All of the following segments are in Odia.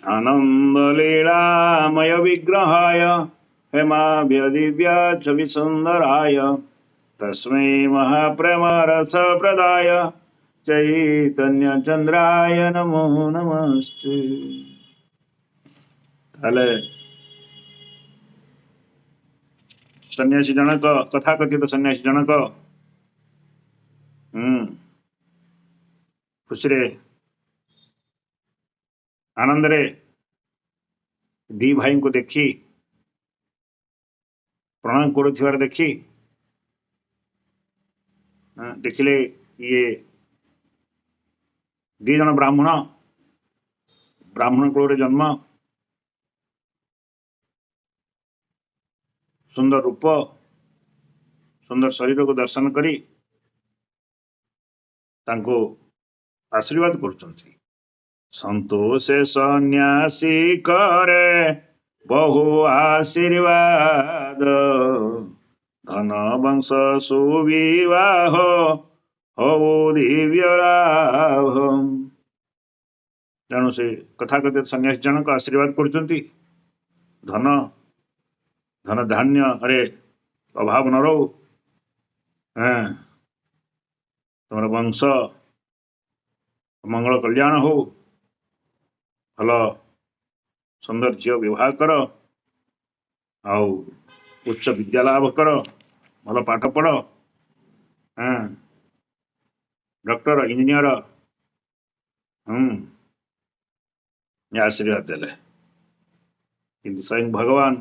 आनन्दलीलामय विग्रहाय हेमाभ्यदिव्य च विसुन्दराय तस्मै महाप्रेमरसप्रदाय चैतन्यचन्द्राय नमो नमस्ते। ତାହେଲେ ସନ୍ନ୍ୟାସୀ ଜଣକ କଥାକଥିତ ସନ୍ନ୍ୟାସୀ ଜଣକ ଖୁସିରେ ଆନନ୍ଦରେ ଦି ଭାଇଙ୍କୁ ଦେଖି ପ୍ରଣାମ କରୁଥିବାର ଦେଖି ଦେଖିଲେ ଇଏ ଦି ଜଣ ବ୍ରାହ୍ମଣ କୁଳରେ ଜନ୍ମ, ସୁନ୍ଦର ରୂପ, ସୁନ୍ଦର ଶରୀରକୁ ଦର୍ଶନ କରି ତାଙ୍କୁ ଆଶୀର୍ବାଦ କରୁଛନ୍ତି। ସନ୍ତୋଷେ ସନ୍ନ୍ୟାସୀ କରେ ବହୁ ଆଶୀର୍ବାଦ, ଧନ ବଂଶ ସୁବିବାହ ହଉ ଦିବ୍ୟ ଲାଭ। ତେଣୁ ସେ କଥାକଥିତ ସନ୍ନ୍ୟାସୀ ଜଣକ ଆଶୀର୍ବାଦ କରୁଛନ୍ତି, ଧନ ଧାନ୍ୟରେ ଅଭାବ ନ ରହୁ, ତମର ବଂଶ ମଙ୍ଗଳ କଲ୍ୟାଣ ହଉ, ଭଲ ସୁନ୍ଦର ଝିଅ ବିବାହ କର, ଆଉ ଉଚ୍ଚ ବିଦ୍ୟା ଲାଭ କର, ଭଲ ପାଠ ପଢ଼, ଡକ୍ଟର ଇଞ୍ଜିନିୟର ଆଶୀର୍ବାଦ ଦେଲେ। କିନ୍ତୁ ସ୍ୱୟଂ ଭଗବାନ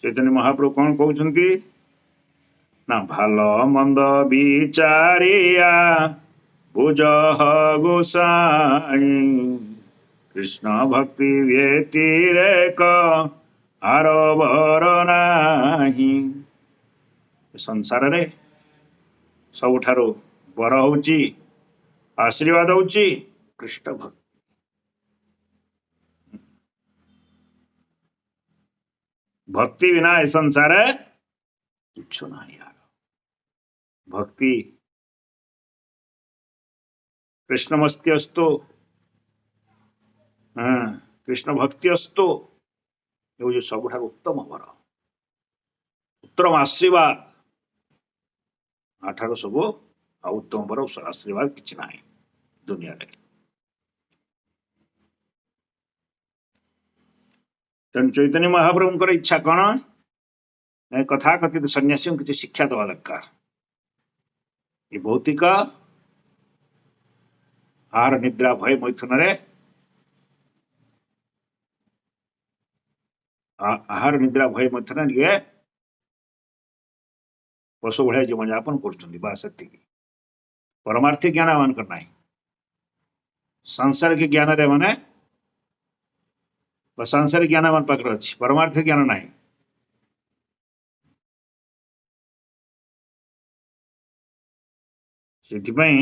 ଚୈତନ୍ୟ ମହାପ୍ରଭୁ କଣ କହୁଛନ୍ତି ନା, ଭଲ ମନ୍ଦ ବିଚାରିଆ ବୁଝ ଗୋସାଇଁ, କୃଷ୍ଣ ଭକ୍ତି ବ୍ୟତିରେକ ଆର ବର ନାହିଁ। ସଂସାରରେ ସବୁଠାରୁ ବର ହଉଛି, ଆଶୀର୍ବାଦ ହଉଛି କୃଷ୍ଣ ଭକ୍ତି। ଭକ୍ତି ବିନା ଏ ସଂସାର କିଛୁ ନାହିଁ। ଭକ୍ତି କୃଷ୍ଣମସ୍ତି ଅସ୍ତୁ, କୃଷ୍ଣ ଭକ୍ତି ଅସ୍ତୁ ହେଉଛି ସବୁଠାରୁ ଉତ୍ତମ ବର, ଉତ୍ତମ ଆଶୀର୍ବାଦ। ଆଠାରୁ ସବୁ ଆଉ ଉତ୍ତମ ବର ଆଶୀର୍ବାଦ କିଛି ନାହିଁ ଦୁନିଆରେ। ତେଣୁ ଚୈତନ୍ୟ ମହାପ୍ରଭୁଙ୍କର ଇଚ୍ଛା କଣ, କଥାକଥିତ ସନ୍ନ୍ୟାସୀଙ୍କୁ କିଛି ଶିକ୍ଷା ଦେବା ଦରକାର। ଏ ଭୌତିକ ଆହାର ନିଦ୍ରା ଭୟ ମୈଥୁନରେ ଇଏ ପଶୁ ଭଳିଆ ଜୀବନଯାପନ କରୁଛନ୍ତି, ବା ସେତିକି। ପରମାର୍ଥିକ ଜ୍ଞାନ ଏମାନଙ୍କର ନାହିଁ। ସାଂସାରିକ ଜ୍ଞାନରେ ମାନେ ସାଂସାରିକ ଜ୍ଞାନ ଏମାନଙ୍କ ପାଖରେ ଅଛି, ପରମାର୍ଥିକ ଜ୍ଞାନ ନାହିଁ। ସେଥିପାଇଁ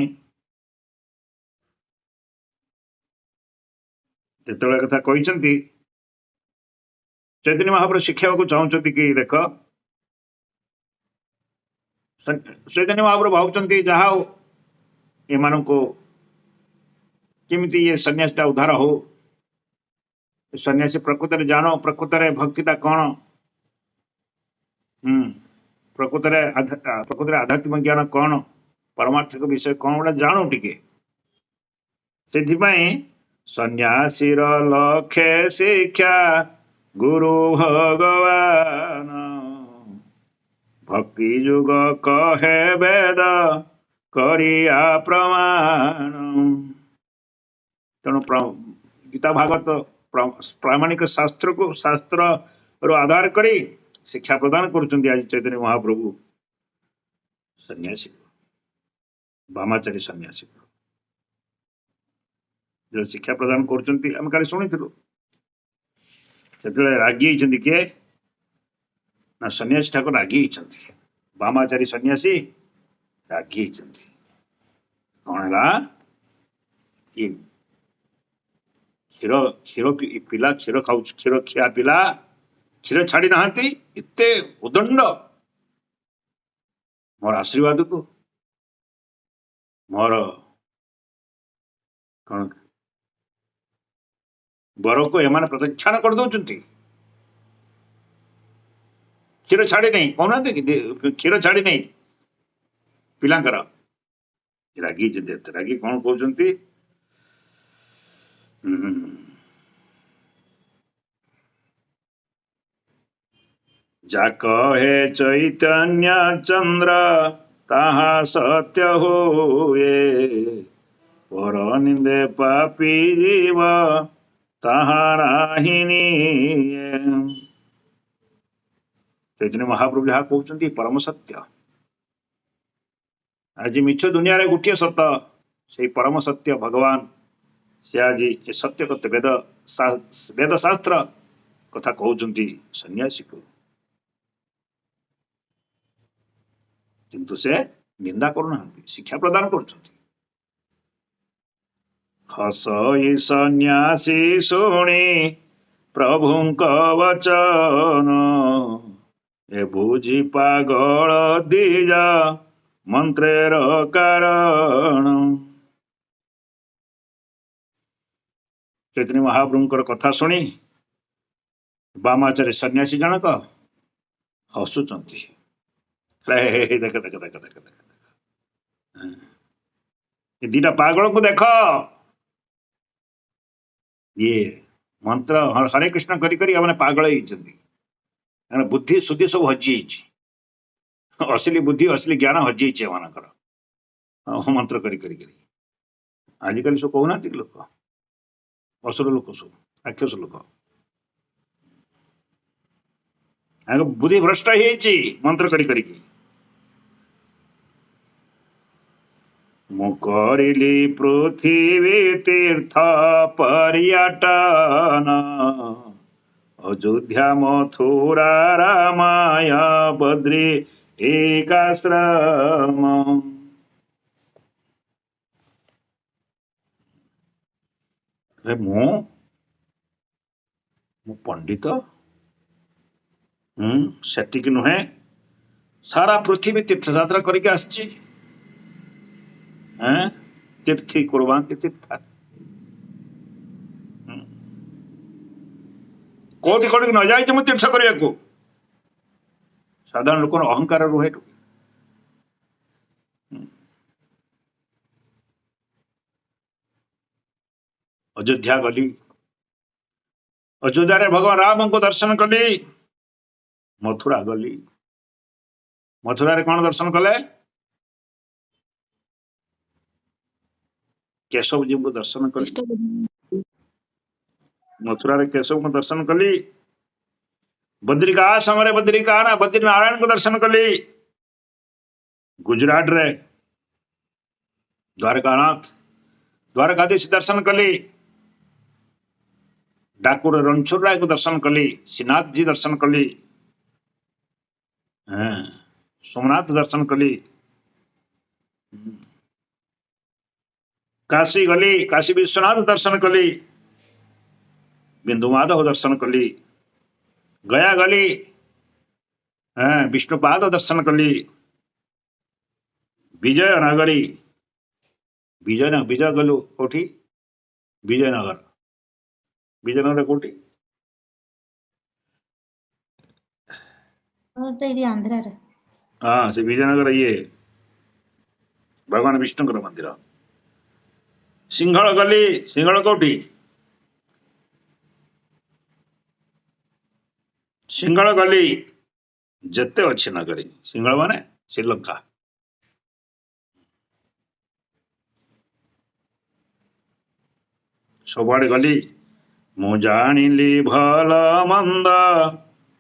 ଯେତେବେଳେ କଥା କହିଛନ୍ତି, ଚୈତନ୍ୟ ମହାପ୍ରଭୁ ଶିଖାଇବାକୁ ଚାହୁଁଛନ୍ତି କି, ଦେଖ ଚୈତନ୍ୟ ମହାପ୍ରଭୁ ଭାବୁଛନ୍ତି ଯାହା ହଉ ଏମାନଙ୍କୁ କେମିତି ଏ ସନ୍ନ୍ୟାସୀଟା ଉଦ୍ଧାର ହଉ, ସନ୍ନ୍ୟାସୀ ପ୍ରକୃତରେ ଜାଣ ପ୍ରକୃତରେ ଭକ୍ତିଟା କଣ, ପ୍ରକୃତରେ ଆଧ୍ୟାତ୍ମିକ ଜ୍ଞାନ କଣ, ପରମାର୍ଥିକ ବିଷୟ କଣ ଗୋଟେ ଜାଣୁ ଟିକେ। ସେଥିପାଇଁ ସନ୍ନ୍ୟାସୀର ଲକ୍ଷ୍ୟ ଶିକ୍ଷା ଗୁରୁ ଭଗବାନ, ଭକ୍ତି ଯୁଗ କହେ ବେଦ କରିଆ ପ୍ରମାଣ। ତେଣୁ ଗୀତା ଭାଗବତ ପ୍ରାମାଣିକ ଶାସ୍ତ୍ରରୁ ଆଧାର କରି ଶିକ୍ଷା ପ୍ରଦାନ କରୁଛନ୍ତି ଆଜି ଚୈତନ୍ୟ ମହାପ୍ରଭୁ ସନ୍ନ୍ୟାସୀ, ବାମାଚାରୀ ସନ୍ନ୍ୟାସୀ ଶିକ୍ଷା ପ୍ରଦାନ କରୁଛନ୍ତି। ଆମେ କାଲି ଶୁଣିଥିଲୁ, ସେତେବେଳେ ରାଗି ହେଇଛନ୍ତି କିଏ ନା, ସନ୍ନ୍ୟାସୀ ଠାକୁର ରାଗି ହେଇଛନ୍ତି, ବାମାଚାରୀ ସନ୍ନ୍ୟାସୀ ରାଗି ହେଇଛନ୍ତି। କଣ ହେଲା, କ୍ଷୀର ପିଲା, କ୍ଷୀର ଖାଉଛି, କ୍ଷୀର ଖିଆ ପିଲା କ୍ଷୀର ଛାଡି ନାହାନ୍ତି, ଏତେ ଉଦଣ୍ଡ ମୋର ଆଶୀର୍ବାଦକୁ, ମୋର କଣ बर को एमाने प्रत्याख्यान कर दौरान क्षीर छाड़ी नहीं कहना कि क्षीर छाड़ी नहीं पिलांकर रागी रागी कौन कहते जाक हे चैतन्य चंद्र ताहा सत्य होए पर निंदे पापी जीव ताहा नाहिनी। चैतन्य महाप्रभु जहाँ कहते परम सत्य आज मिछ दुनिया रे गोटे सत्य से परम सत्य भगवान से आज ये सत्य कथ वेद शास्त्र कथा कहते सन्यासी को किंतु से निंदा करना शिक्षा प्रदान कर हसई सन्यासी शुणी प्रभुंक वचन ए बुझी पागल दीज मंत्रेर कारण। चैतन्य महाप्रभुंकर कथा शुणी बामाचार्य सन्यासी जनक हसुंट देख देख देख देख देख दीटा पागल को देख ये मंत्र हरे कृष्ण करी करी मैंने पागल होती बुद्धि शुद्धि सब हजि असली बुद्धि असली ज्ञान हजि एमानकर मंत्र करी करी करी आजिकल सब कहना लोक असुर लोक सब राक्षस लोक बुद्धि भ्रष्ट मंत्र करी करी मुकरिली पृथ्वी तीर्थ पर्यटन अयोध्या मथुरा रामाय बद्री एकाश्रम। मु पंडित सेटिक नुहे सारा पृथ्वी तीर्थयात्रा करके आसची तीर्थी कुर्बान्ति तीर्थ कोटि कोटि न जाए मुझे तीर्थ करने को साधारण लोक अहंकार रुहे अयोध्या गली अयोध्या भगवान राम को दर्शन कली मथुरा गली मथुरा रे कौन दर्शन कले केशव जी को दर्शन कली मथुरा रे केशव को दर्शन कली बद्रिका समय बद्रिका ना बद्री नारायण को दर्शन कली गुजरात रे द्वारकानाथ द्वारकाधीश दर्शन कली डाकुर रणछोड़ राय को दर्शन कली श्रीनाथ जी दर्शन कली सोमनाथ दर्शन कली काशी गली काशी विश्वनाथ दर्शन कली बिंदु माधव दर्शन कली गया गली विष्णुपाद दर्शन कली विजयनगरी विजय गलु कोठी विजयनगर कोठी हाँ से विजयनगर ये भगवान विष्णुकर मंदिर सिंहल गली सिंहल कोठी सिंहल गली जेते अच्छी नगरी सिंहल माने श्रीलंका सबआड़े गली मु जानिली भल मंद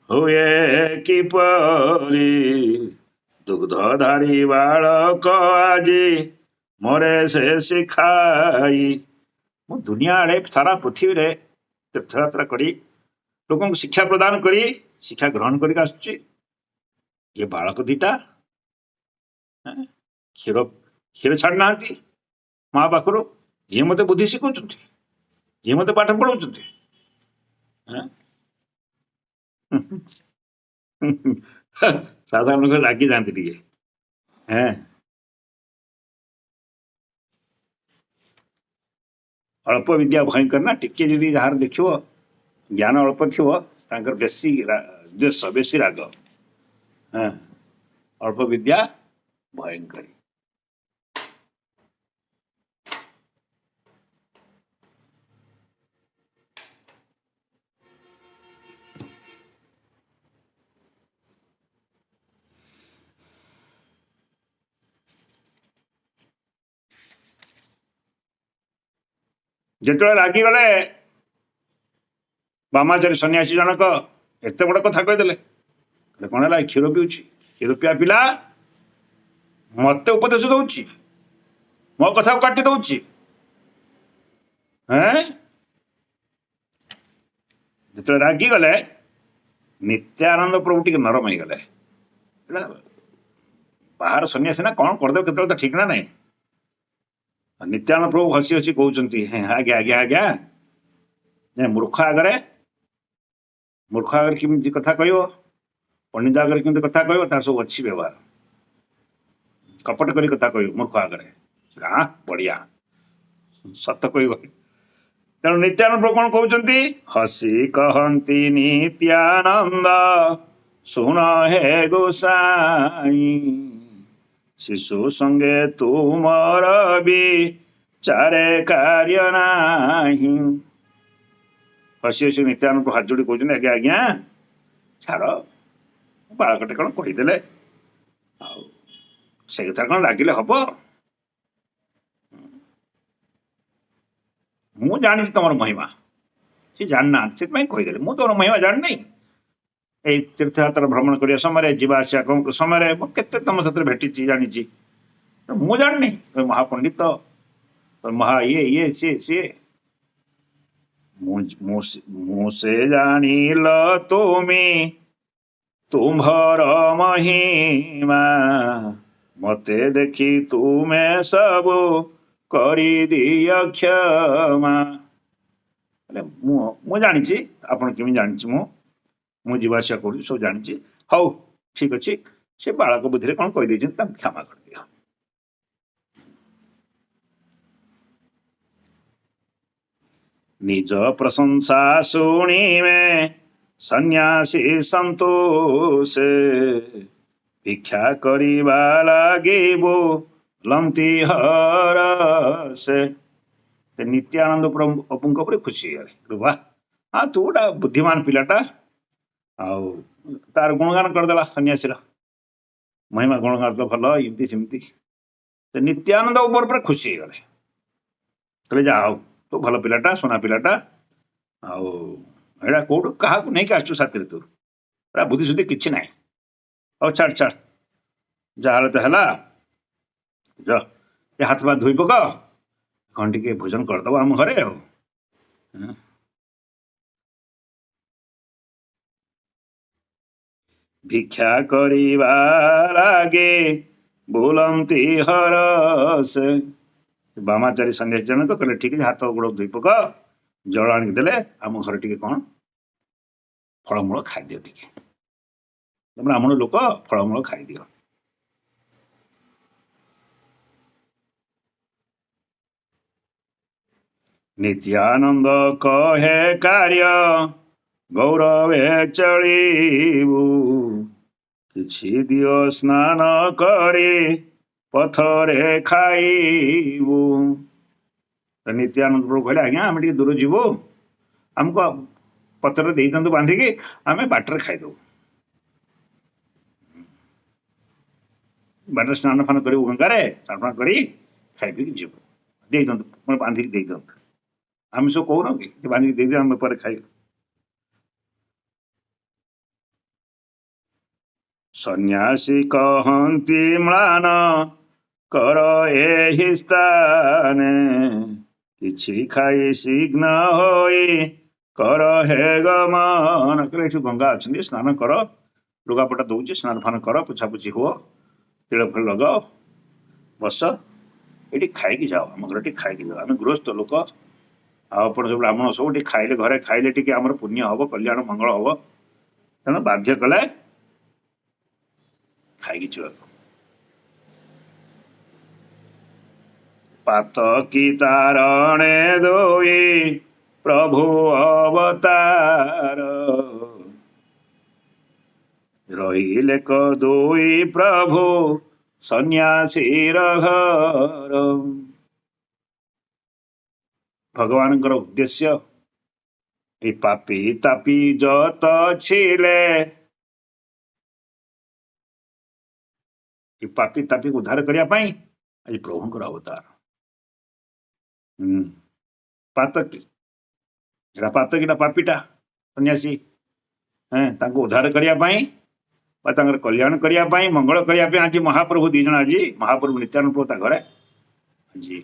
हुए किपरि दुग्धधारी बालक आजी मोरे से शिखाई मु दुनिया आड़े सारा पृथ्वी रे तीर्थयात्रा करी लोक शिक्षा प्रदान करी शिक्षा ग्रहण करके आसुची ये बालक दीटा क्षीर क्षीर छाड़ ना माँ पाखर ये मत बुद्धि शिखुं ये मत पाठ पढ़ाऊँ साधारण लोग रागी जाती टे अल्प विद्या भयंकर ना टिके जदि जार देख ज्ञान अल्प थी बेसी द्वेष बेसी राग हाँ अल्प विद्या भयंकर जिते रागिगले बामाचारी सन्यासी जनक एत बड़ कथा कहीदे कौन है क्षीर पीऊँ क्षीर पिया पिला मत उपदेश दौर मो कथा काटी दौर जो रागिगले नित्यानंद प्रभु टी नरम हो गले बाहर सन्यासी ना कौन करदे के तो ठीक ना नहीं नित्यानंद प्रभु हसी हसी कहते आज्ञा आज्ञा आज्ञा मूर्ख आगे केमी कथा कह पंडित आगे केमी कथा कह तार सब अच्छी व्यवहार कपट कर कथा कह मूर्ख आगे हाँ बढ़िया सत कह तेणु नित्यानंद प्रभु कौन कहते हसी कहती नित्यानंद सुन हे गोसाई शिशु संगे तुमर भी चारे कार्य नाही हसी हसी नित्यानंद हाथ जोड़ी कहते आज्ञा आज्ञा छाड़ बालकटे कौन कहीदे से कथा कौन लगिले हम मु जानी तुम महिमा सी जानना से कहीदे मु तुम महिमा जान नहीं ये तीर्थयात्रा भ्रमण करने समय जीवासा समय केते तुम साथ भेटी जानी मु जान नहीं महापंडित महा ये सी मुसे जानिल तुम्हार महिमा मते देखी तुम्हें सब करी दिया क्षमा मु जानी आपण केमी जानी मु जीवासा कर सब जानी हौ ठीक अच्छे से बालक बुद्धि कौन कहीदे क्षमा कर दियो निज प्रशंसा शुणिमे सन्यासी संतोष भिक्षा करिबा लागिबो लंती हर से नित्यानंद प्रभु पर खुशी गले वाह हाँ तू गोटा बुद्धिमान पिलाटा आउ तार गुणगान करदेला सन्यासी महिमा गुणगान तो भल एमती सेमती नित्यानंद पर खुशी गले कहले जा हौ तू भल पिलाटा सोना पिलाटा आउ कौट क्या नहीं आसु साथी तू बुद्धि सुद्धि किसी ना हौ छाड़ छाड़ जहाँ तो है ये हाथ बात धोई पक कौन टे भोजन करदब आम घरे भिक्षा करिबा लागे बोलती हरस बामाचारी सन्यासी जनक कहले ठीक है हाथ गोड़ धोई पक जल आनिदेले आम घर टे कौन फलमूल खाईदि टे ब्राह्मण लोक फलमूल खाईदि नित्यानंद कहे कार्य गौरवे चलिबू किछि दियो स्नान करे पथरे खाइबू नित्यानंद प्रभु कहले आज्ञा आम टे दूर जीवु आमको पत्र दे दिंतु बांधिकी आम बाटर खाईदू बाटर स्नान फान कर गंगारे स्नान फान कर खाई पी जीव दे दिंतु बांधिकी दे दिंतु आम सब कहून कि बांधिकी दे दिया आम पर खाई सन्यासी कहती म्लान कर एहि स्थाने किछि खाई शीघ्न होई कर हे गमन कहले गंगा अच्छे स्नान कर लुगापटा दौचे स्नान फान कर पोछापोछि हो तिल फल लगाओ बस ये खाई जाओ आम घर टे खाई जाओ आम गृहस्थ लोक आप सब ब्राह्मण सब टे खाइले घरे खाइले टे आमर पुण्य हम कल्याण मंगल हम तेणु बाध्य कले खाई ପାତକୀ ତାରଣେ ଦୁଇ ପ୍ରଭୁ ଅବତାର, ରହିଲେ କ ଦୁଇ ପ୍ରଭୁ ସନ୍ନ୍ୟାସୀର ଘର। ଭଗବାନଙ୍କର ଉଦ୍ଦେଶ୍ୟ এই পাপী তাপী যত ছিলে, এই ପାପୀ ତାପୀକୁ ଉଦ୍ଧାର କରିବା ପାଇଁ ଆଜି ପ୍ରଭୁଙ୍କର ଅବତାର। ପାତକୀ, ଏଟା ପାତକୀଟା ପାପୀଟା ସନ୍ନ୍ୟାସୀ, ତାଙ୍କୁ ଉଦ୍ଧାର କରିବା ପାଇଁ ବା ତାଙ୍କର କଲ୍ୟାଣ କରିବା ପାଇଁ, ମଙ୍ଗଳ କରିବା ପାଇଁ ଆଜି ମହାପ୍ରଭୁ ଦି ଜଣ, ଆଜି ମହାପ୍ରଭୁ ନିତ୍ୟାନନ୍ଦ ପ୍ରଭୁ ତା ଘରେ ଆଜି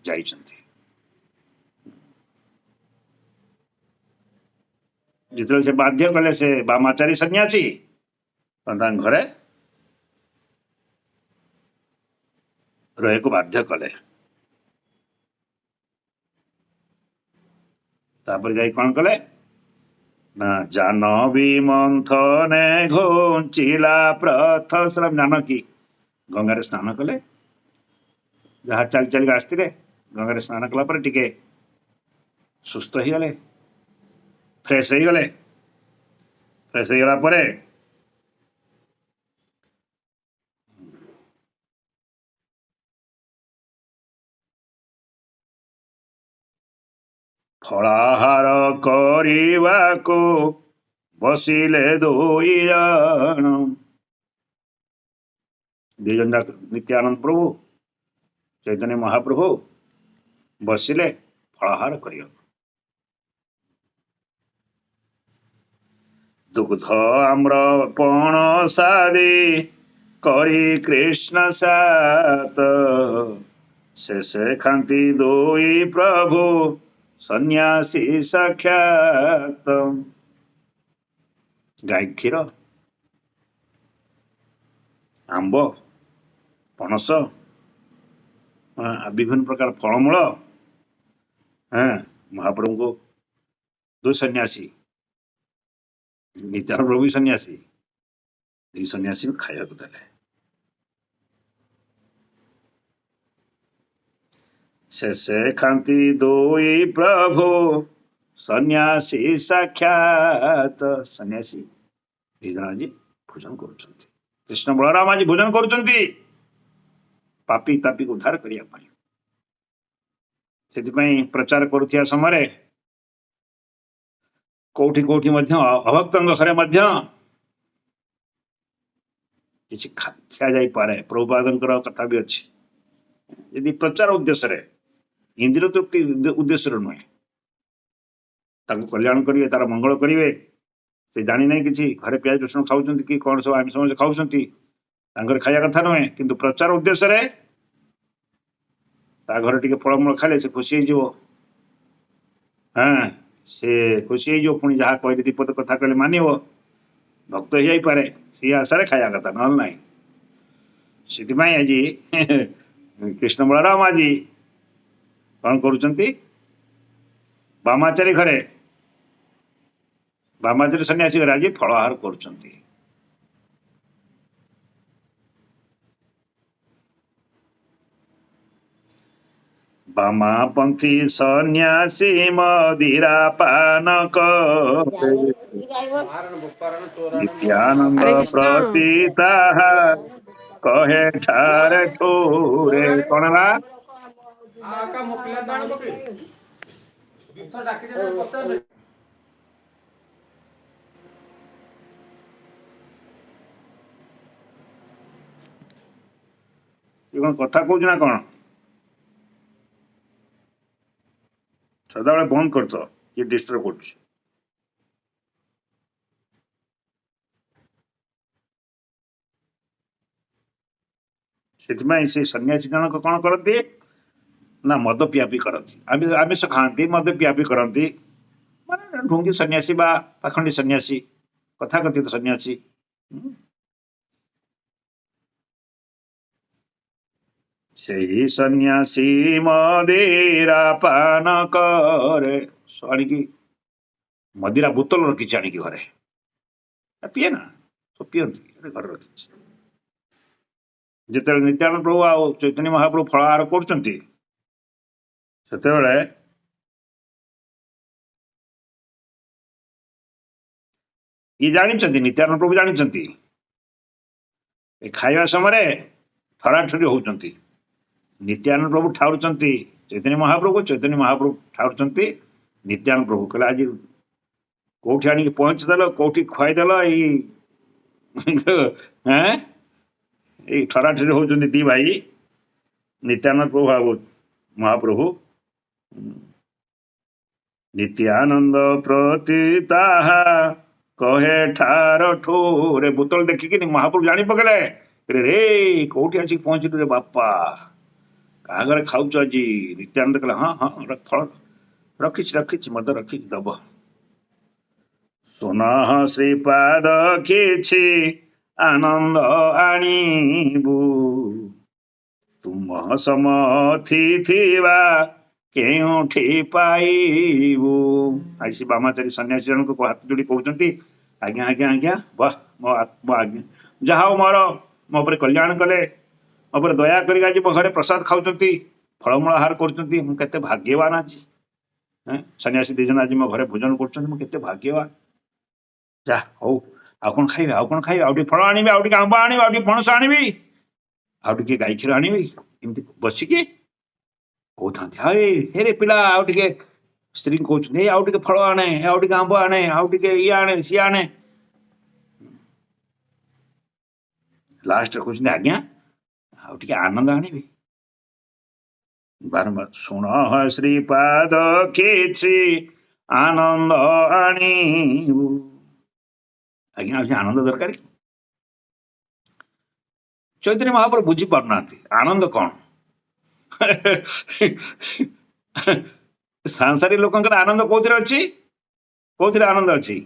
ଯାଇଛନ୍ତି। ଯେତେବେଳେ ସେ ବାଧ୍ୟ କଲେ ସେ ବାମାଚାରୀ ସନ୍ନ୍ୟାସୀ, ତାଙ୍କ ଘରେ ରହିବାକୁ ବାଧ୍ୟ କଲେ। ତାପରେ ଯାଇ କ'ଣ କଲେ ନା ଜାହ୍ନବୀ ମନ୍ଥନେ ଘୁଞ୍ଚିଲା ପ୍ରଥସ୍ରାବ, ଜାନକୀ ଗଙ୍ଗାରେ ସ୍ନାନ କଲେ। ଯାହା ଚାଲି ଚାଲିକି ଆସିଥିଲେ ଗଙ୍ଗାରେ ସ୍ନାନ କଲା ପରେ ଟିକେ ସୁସ୍ଥ ହେଇଗଲେ, ଫ୍ରେଶ ହେଇଗଲେ। ଫ୍ରେଶ ହେଇଗଲା ପରେ ଫଳାହାର କରିବାକୁ ବସିଲେ ଦୁଇ ଜଣ। ଦି ଜଣ ଯାକ ନିତ୍ୟାନନ୍ଦ ପ୍ରଭୁ, ଚୈତନ୍ୟ ମହାପ୍ରଭୁ ବସିଲେ ଫଳାହାର କରିବାକୁ। ଦୁଗ୍ଧ ଆମ୍ର ପଣସାଦି କରି କୃଷ୍ଣ ସାତ, ଶେଷେ ଖାନ୍ତି ଦୁଇ ପ୍ରଭୁ ସନ୍ନ୍ୟାସୀ ସାକ୍ଷାତ। ଗାଈ କ୍ଷୀର, ଆମ୍ବ, ପଣସ, ବିଭିନ୍ନ ପ୍ରକାର ଫଳମୂଳ, ମହାପ୍ରଭୁଙ୍କୁ ଦୁଇ ସନ୍ନ୍ୟାସୀ, ନିତ୍ୟାନନ୍ଦ ପ୍ରଭୁ ସନ୍ନ୍ୟାସୀ, ଦୁଇ ସନ୍ନ୍ୟାସୀଙ୍କୁ ଖାଇବାକୁ ଦେଲେ। ଶେଷେ ଖାନ୍ତି ଦୁଇ ପ୍ରଭୁ ସନ୍ନ୍ୟାସୀ ସାକ୍ଷାତ, ସନ୍ନ୍ୟାସୀ ଦି ଜଣ ଆଜି ଭୋଜନ କରୁଛନ୍ତି। କୃଷ୍ଣ ବଳରାମ ଆଜି ଭୋଜନ କରୁଛନ୍ତି ପାପୀ ତାପୀକୁ ଉଦ୍ଧାର କରିବା ପାଇଁ। ସେଥିପାଇଁ ପ୍ରଚାର କରୁଥିବା ସମୟରେ କୋଉଠି କୋଉଠି ମଧ୍ୟ ଅଭକ୍ତଙ୍କ ଘରେ ମଧ୍ୟ କିଛି ଖିଆଯାଇପାରେ। ପ୍ରଭୁପାଦଙ୍କର କଥା ବି ଅଛି, ଯଦି ପ୍ରଚାର ଉଦ୍ଦେଶ୍ୟରେ, ଇନ୍ଦ୍ରିୟ ତୃପ୍ତି ଉଦ୍ଦେଶ୍ୟରେ ନୁହେଁ, ତାକୁ କଲ୍ୟାଣ କରିବେ, ତାର ମଙ୍ଗଳ କରିବେ, ସେ ଜାଣିନାହିଁ କିଛି ଘରେ ପିଆଜ ରସୁଣ ଖାଉଛନ୍ତି କି କ'ଣ ସବୁ ଆମିଷ ଖାଉଛନ୍ତି, ତାଙ୍କର ଖାଇବା କଥା ନୁହେଁ। କିନ୍ତୁ ପ୍ରଚାର ଉଦ୍ଦେଶ୍ୟରେ ତା ଘରେ ଟିକେ ଫଳମୂଳ ଖାଇଲେ ସେ ଖୁସି ହେଇଯିବ, ସେ ଖୁସି ହେଇଯିବ। ପୁଣି ଯାହା କହିଲେ ଦୀପଦ କଥା କହିଲେ ମାନିବ, ଭକ୍ତ ହେଇଯାଇପାରେ, ସେଇ ଆଶାରେ ଖାଇବା କଥା, ନହେଲେ ନାହିଁ। ସେଥିପାଇଁ ଆଜି କୃଷ୍ଣ ବଳରାମ ଆଜି କ'ଣ କରୁଛନ୍ତି, ବାମାଚାରୀ ଘରେ, ବାମାଚାରୀ ସନ୍ନ୍ୟାସୀ ଘରେ ଆଜି ଫଳାହାର କରୁଛନ୍ତି। ବାମାପନ୍ଥୀ ସନ୍ନ୍ୟାସୀ ମଦିରା ପାନ କରେ, ନିତ୍ୟାନନ୍ଦ ପ୍ରତି ତାହା କହେ ଠାରେ ଠୁରେ। କ'ଣ ହେଲା? କ'ଣ କଥା କହୁଛୁ ନା କ'ଣ? ସଦାବେଳେ ବନ୍ଦ କରିଛ, କିଏ ଡିଷ୍ଟର୍ବ କରୁଛି। ସେଥିପାଇଁ ସେ ସନ୍ନ୍ୟାସୀ ଜଣକ କ'ଣ କରନ୍ତି ନା ମଦ ପିଆପି କରନ୍ତି, ଆମିଷ ଖାଆନ୍ତି, ମଦ ପିଆପି କରନ୍ତି, ମାନେ ଢୁଙ୍ଗି ସନ୍ନ୍ୟାସୀ ବା ପାଖଣ୍ଡି ସନ୍ନ୍ୟାସୀ, କଥାକଥିତ ସନ୍ନ୍ୟାସୀ। ସେହି ସନ୍ନ୍ୟାସୀ ମଦିରା ପାନ କରେ, ଆଣିକି ମଦିରା ବୋତଲ ରଖିଛି ଆଣିକି ଘରେ, ପିଏ ନା, ସବୁ ପିଅନ୍ତି, ଘରେ ରଖିଛି। ଯେତେବେଳେ ନିତ୍ୟାନନ୍ଦ ପ୍ରଭୁ ଆଉ ଚୈତନ୍ୟ ମହାପ୍ରଭୁ ଫଳାହାର କରୁଛନ୍ତି, ସେତେବେଳେ ଇଏ ଜାଣିଛନ୍ତି, ନିତ୍ୟାନନ୍ଦ ପ୍ରଭୁ ଜାଣିଛନ୍ତି ଏ ଖାଇବା ସମୟରେ ଠରାଠରି ହଉଛନ୍ତି। ନିତ୍ୟାନନ୍ଦ ପ୍ରଭୁ ଠାରୁଛନ୍ତି ଚୈତନ୍ୟ ମହାପ୍ରଭୁ, ଚୈତନ୍ୟ ମହାପ୍ରଭୁ ଠାରୁଛନ୍ତି ନିତ୍ୟାନନ୍ଦ ପ୍ରଭୁ। କହିଲେ ଆଜି କୋଉଠି ଆଣିକି ପହଞ୍ଚିଦେଲ, କୋଉଠି ଖୁଆଇଦେଲ, ଏଁ ଏଇ ଠରାଠରି ହଉଛନ୍ତି ଦି ଭାଇ ନିତ୍ୟାନନ୍ଦ ପ୍ରଭୁ ଆଉ ମହାପ୍ରଭୁ। ନିତ୍ୟାନନ୍ଦ ପ୍ରତି ତାହା କହେ ଠାର ଠୋରେ। ବୋତଲ ଦେଖିକି ମହାପ୍ରଭୁ ଜାଣି ପକେଇଲେ, ରେ କୋଉଠି ଆସିକି ପହଞ୍ଚିଲୁ ରେ ବାପା, କାହା ଘରେ ଖାଉଛୁ ଆଜି? ନିତ୍ୟାନନ୍ଦ କହିଲେ ହଁ ହଁ ରଖିଛି ରଖିଛି ମଦ ରଖିଛି, ଦବ। ସୁନଃ ଶ୍ରୀପାଦ କିଛି ଆନନ୍ଦ ଆଣିବୁ, ତୁମ ସମଥି ଥିବା କେଉଁଠି ପାଇବୁ। ଆଜି ସେ ବାମାଚାରୀ ସନ୍ନ୍ୟାସୀ ଜଣଙ୍କୁ ହାତ ଯୋଡ଼ି କହୁଛନ୍ତି, ଆଜ୍ଞା ଆଜ୍ଞା ଆଜ୍ଞା, ବାହ ମୋ ଆଜ୍ଞା, ଯାହା ହଉ ମୋର ମୋ ଉପରେ କଲ୍ୟାଣ କଲେ, ମୋ ଉପରେ ଦୟା କରିକି ଆଜି ମୋ ଘରେ ପ୍ରସାଦ ଖାଉଛନ୍ତି, ଫଳମୂଳ ଆହାର କରୁଛନ୍ତି, ମୁଁ କେତେ ଭାଗ୍ୟବାନ ଆଜି। ସନ୍ନ୍ୟାସୀ ଦି ଜଣ ଆଜି ମୋ ଘରେ ଭୋଜନ କରୁଛନ୍ତି, ମୁଁ କେତେ ଭାଗ୍ୟବାନ। ଯା ହଉ, ଆଉ କଣ ଖାଇବେ, ଆଉ କଣ ଖାଇବେ, ଆଉ ଟିକେ ଫଳ ଆଣିବି, ଆଉ ଟିକେ ଆମ୍ବ ଆଣିବି, ଆଉ ଟିକେ ପଣସ ଆଣିବି, ଆଉ ଟିକେ ଗାଈ କ୍ଷୀର ଆଣିବି। ଏମିତି ବସିକି କହୁଥାନ୍ତି। ହେରେ ପିଲା, ଆଉ ଟିକେ ସ୍ତ୍ରୀଙ୍କୁ କହୁଛନ୍ତି, ଆଉ ଟିକେ ଫଳ ଆଣେ, ଆଉ ଟିକେ ଆମ୍ବ ଆଣେ, ଆଉ ଟିକେ ଇଏ ଆଣେ ସିଏ ଆଣେ। ଲାଷ୍ଟରେ କହୁଛନ୍ତି, ଆଜ୍ଞା ଆଉ ଟିକେ ଆନନ୍ଦ ଆଣିବି। ବାରମ୍ବାର ଶୁଣ ଶ୍ରୀପାଦ କିଛି ଆନନ୍ଦ ଆଣିବୁ। ଆଜ୍ଞା ଆଉ ଆନନ୍ଦ ଦରକାର କି? ଚୈତନ୍ୟ ମହାପ୍ରଭୁ ବୁଝି ପାରୁନାହାନ୍ତି ଆନନ୍ଦ କଣ। ସାଂସାରିକ ଲୋକଙ୍କର ଆନନ୍ଦ କୋଉଥିରେ ଅଛି? କୋଉଥିରେ ଆନନ୍ଦ ଅଛି?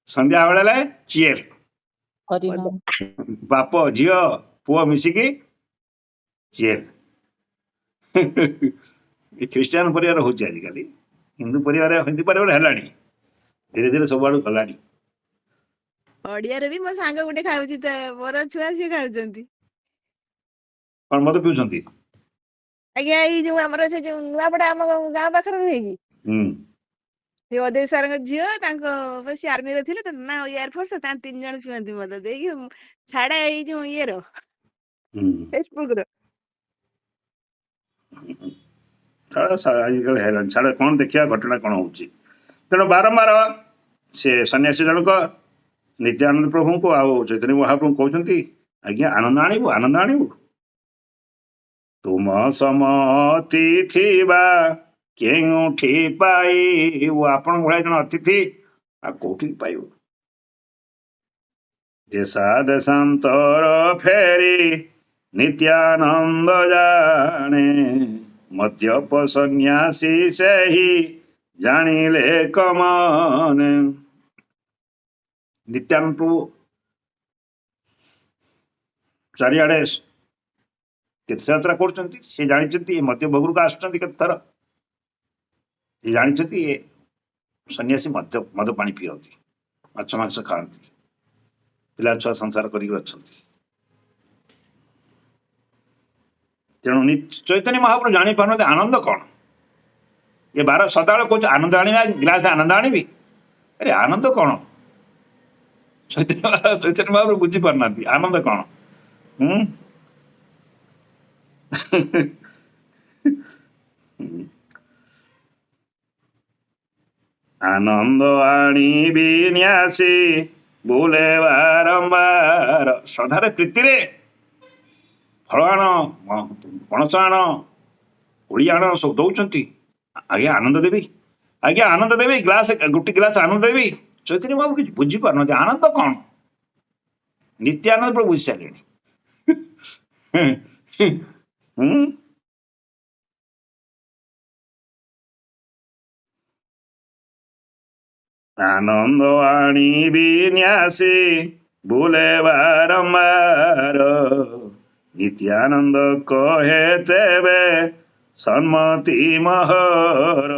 ସନ୍ଧ୍ୟା ବେଳେ ଚିୟର, ବାପ ଝିଅ ପୁଅ ମିଶିକି ଚିୟର। ଏ ଖ୍ରୀଷ୍ଟିଆନ ପରିବାର ହଉଛି ଆଜିକାଲି, ହିନ୍ଦୁ ପରିବାର ହେଲାଣି, ଧୀରେ ଧୀରେ ସବୁଆଡୁ ଗଲାଣି। ଓଡିଆରେ ବି ମୋ ସାଙ୍ଗ ଗୋଟେ ଖାଉଛି, ମୋର ଛୁଆ ସିଏ ଖାଉଛନ୍ତି। କଣ ମଦ ପିଉଛନ୍ତି? ଆଜ୍ଞା ଏଇ ଯୋଉ ଆମର ସେ ଯୋଉ ନୂଆପଡା ଆମ ଗାଁ ପାଖରେ ନୁହେଁ କି, ସେ ଅଧେଇ ସାରଙ୍କ ଝିଅ, ତାଙ୍କ ସେ ଆର୍ମିରେ ଥିଲେ ନା ଏୟାରଫୋର୍ସ, ତାଙ୍କ 3 ଜଣ ପିଅନ୍ତି ମଦ ଦେଇକି ଛାଡେ ଏଇ ଯୋଉ ଇଏର ଫେସବୁକ ର। ଆଜିକାଲି ହେଲାଣି, ଛାଡ କଣ ଦେଖିବା ଘଟଣା କଣ ହଉଛି। ତେଣୁ ବାରମ୍ବାର ସେ ସନ୍ନ୍ୟାସୀ ଜଣକ ନିତ୍ୟାନନ୍ଦ ପ୍ରଭୁଙ୍କୁ ଆଉ ଚୈତନ୍ୟ ମହାପ୍ରଭୁଙ୍କୁ କହୁଛନ୍ତି, ଆଜ୍ଞା ଆନନ୍ଦ ଆଣିବୁ, ଆନନ୍ଦ ଆଣିବୁ, ତୁମ ସମତି ଥିବା କେଉଁଠି ପାଇବୁ। ଆପଣ ଭଳିଆ ଜଣେ ଅତିଥି ଆଉ କୋଉଠି ପାଇବୁ? ଦେଶା ଦେଶାନ୍ତର ଫେରି ନିତ୍ୟାନନ୍ଦ ଜାଣେ, ମଦ୍ୟପ ସନ୍ନ୍ୟାସୀ ସେହି ଜାଣିଲେ କମନେ। ନିତ୍ୟାନନ୍ଦ ପ୍ରଭୁ ଚାରିଆଡେ ତୀର୍ଥଯାତ୍ରା କରୁଛନ୍ତି, ସେ ଜାଣିଛନ୍ତି ଏ ମଦ୍ୟ ଭୋଗକୁ ଆସୁଛନ୍ତି କେତେଥର, ସେ ଜାଣିଛନ୍ତି ଏ ସନ୍ନ୍ୟାସୀ ମଦ ପାଣି ପିଅନ୍ତି, ମାଛ ମାଂସ ଖାଆନ୍ତି, ପିଲା ଛୁଆ ସଂସାର କରିକି ଅଛନ୍ତି। ତେଣୁ ଚୈତନ୍ୟ ମହାପ୍ରଭୁ ଜାଣିପାରୁନାହାନ୍ତି ଆନନ୍ଦ କଣ। ଏ ବାର ସଦାବେଳେ କହୁଛି ଆନନ୍ଦ ଆଣିବା, ଗ୍ଲାସ ଆନନ୍ଦ ଆଣିବି, ଆରେ ଆନନ୍ଦ କଣ? ଚୈତନ୍ୟ ମହାପ୍ରଭୁ ବୁଝିପାରୁନାହାନ୍ତି ଆନନ୍ଦ କଣ। ଆନନ୍ଦ ଆଣିବି ନ୍ୟାସୀ ବୁଲେ ବାରମ୍ବାର। ଶ୍ରଦ୍ଧାରେ ପ୍ରୀତିରେ ଫଳ ଆଣ, ପଣସ ଆଣ, କୋଳି ଆଣ, ସବୁ ଦଉଛନ୍ତି। ଆଜ୍ଞା ଆନନ୍ଦ ଦେବି, ଆଜ୍ଞା ଆନନ୍ଦ ଦେବି, ଗୋଟେ ଗ୍ଲାସ ଆନନ୍ଦ ଦେବି। ଚୈତନ୍ୟ ବାବୁ କିଛି ବୁଝିପାରୁନାହାନ୍ତି ଆନନ୍ଦ କଣ। ନିତ୍ୟାନନ୍ଦ ପ୍ରଭୁ ବୁଝି ସାରିଲେଣି। ଆନନ୍ଦ ଆଣିବି ନ୍ୟାସୀ ବୁଲେ ବାରମ୍ବାର, ନିତ୍ୟାନନ୍ଦ କହେ ତେବେ ସମ୍ମତି ମହର।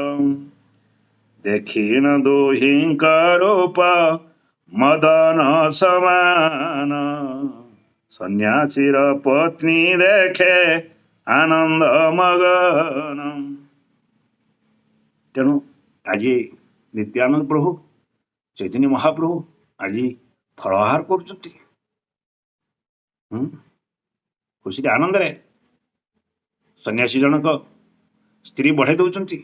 ଦେଖିଣ ଦୁହିଁଙ୍କ ରୂପ ମଦନ ସମାନ, ସନ୍ନ୍ୟାସୀର ପତ୍ନୀ ଦେଖେ ଆନନ୍ଦ ମଗନ। ତେଣୁ ଆଜି ନିତ୍ୟାନନ୍ଦ ପ୍ରଭୁ ଚୈତନ୍ୟ ମହାପ୍ରଭୁ ଆଜି ଫଳାହାର କରୁଛନ୍ତି ଖୁସିରେ ଆନନ୍ଦରେ। ସନ୍ନ୍ୟାସୀ ଜଣକ ସ୍ତ୍ରୀ ବଢ଼େଇ ଦଉଛନ୍ତି,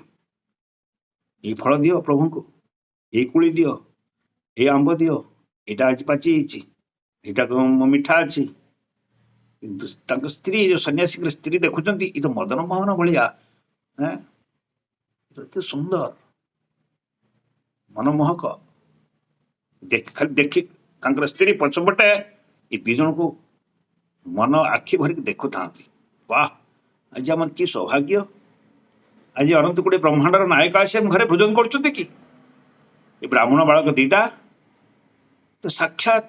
ଏଇ ଫଳ ଦିଅ ପ୍ରଭୁଙ୍କୁ, ଏଇ କୋଳି ଦିଅ, ଏଇ ଆମ୍ବ ଦିଅ, ଏଇଟା ଆଜି ପାଚି ହେଇଛି, ଏଇଟା ମିଠା ଅଛି। କିନ୍ତୁ ତାଙ୍କ ସ୍ତ୍ରୀ ଯୋଉ ସନ୍ନ୍ୟାସୀଙ୍କ ସ୍ତ୍ରୀ ଦେଖୁଛନ୍ତି ଏ ତ ମଦନ ମୋହନ ଭଳିଆ, ଏତେ ସୁନ୍ଦର ମନମୋହକ। ଖାଲି ଦେଖି ତାଙ୍କର ସ୍ତ୍ରୀ ପଛପଟେ ଏ ଦି ଜଣଙ୍କୁ ମନ ଆଖି ଭରିକି ଦେଖୁଥାନ୍ତି। ବାଃ, ଆଜି ଆମର କି ସୌଭାଗ୍ୟ! ଆଜି ଅନନ୍ତ କୋଟି ବ୍ରହ୍ମାଣ୍ଡର ନାୟକ ଆସି ଆମ ଘରେ ଭୋଜନ କରୁଛନ୍ତି କି? ଏ ବ୍ରାହ୍ମଣ ବାଳକ ଦିଟା ତ ସାକ୍ଷାତ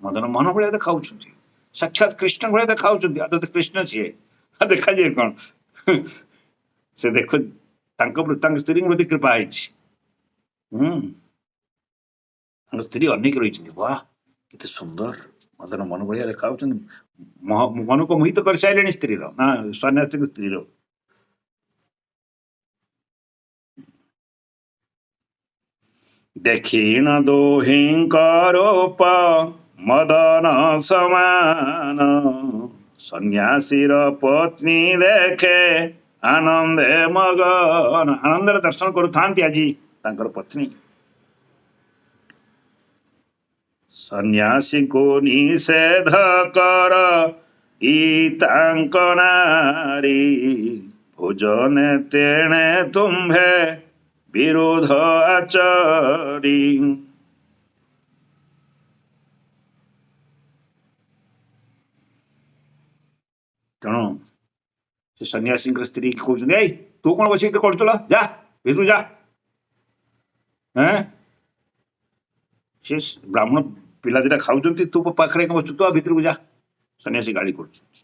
ମଦନ ମୋହନ ଭଳିଆ ଦେଖାଉଛନ୍ତି, ସାକ୍ଷାତ କୃଷ୍ଣ ଭଳିଆ ଦେଖାଉଛନ୍ତି। ଆଉ ତ କୃଷ୍ଣ ସିଏ ଦେଖାଯାଏ କଣ? ସେ ଦେଖ ତାଙ୍କ ସ୍ତ୍ରୀଙ୍କ ପ୍ରତି କୃପା ହେଇଛି। ତାଙ୍କ ସ୍ତ୍ରୀ ଅନେକ ରହିଛନ୍ତି, ବାଃ କେତେ ସୁନ୍ଦର, ମଦନ ମୋହନ ଭଳିଆ ଦେଖାଉଛନ୍ତି। ମନକୁ ମୋହିତ କରିସାରିଲେଣି ସ୍ତ୍ରୀର, ନା ସନ୍ନ୍ୟାସୀଙ୍କ ସ୍ତ୍ରୀର। ଦେଖିଣ ଦୋହିଙ୍କ ରୂପ ମଦନ ସମାନ, ସନ୍ନ୍ୟାସୀର ପତ୍ନୀ ଦେଖେ ଆନନ୍ଦେ ମଗନ। ଆନନ୍ଦରେ ଦର୍ଶନ କରୁଥାନ୍ତି ଆଜି ତାଙ୍କର ପତ୍ନୀ। ସନ୍ନ୍ୟାସୀଙ୍କୁ ନିଷେଧ କର ଇ ତାଙ୍କ ନାରୀ, ଭୋଜନେ ତେଣେ ତୁମ୍ଭେ ବିରୋଧ ଆଚରି। ତେଣୁ ସେ ସନ୍ନ୍ୟାସୀଙ୍କ ସ୍ତ୍ରୀ କହୁଛନ୍ତି, ଏଇ ତୁ କଣ ବସିକି କରୁଥିଲ, ଯା ଭିତରୁ ଯା। ସେ ବ୍ରାହ୍ମଣ ପିଲା ଦିଟା ଖାଉଛନ୍ତି, ତୁ ପାଖରେ ବସୁ, ତୁ ଭିତରକୁ ଯା। ସନ୍ନ୍ୟାସୀ ଗାଳି କରୁଛନ୍ତି।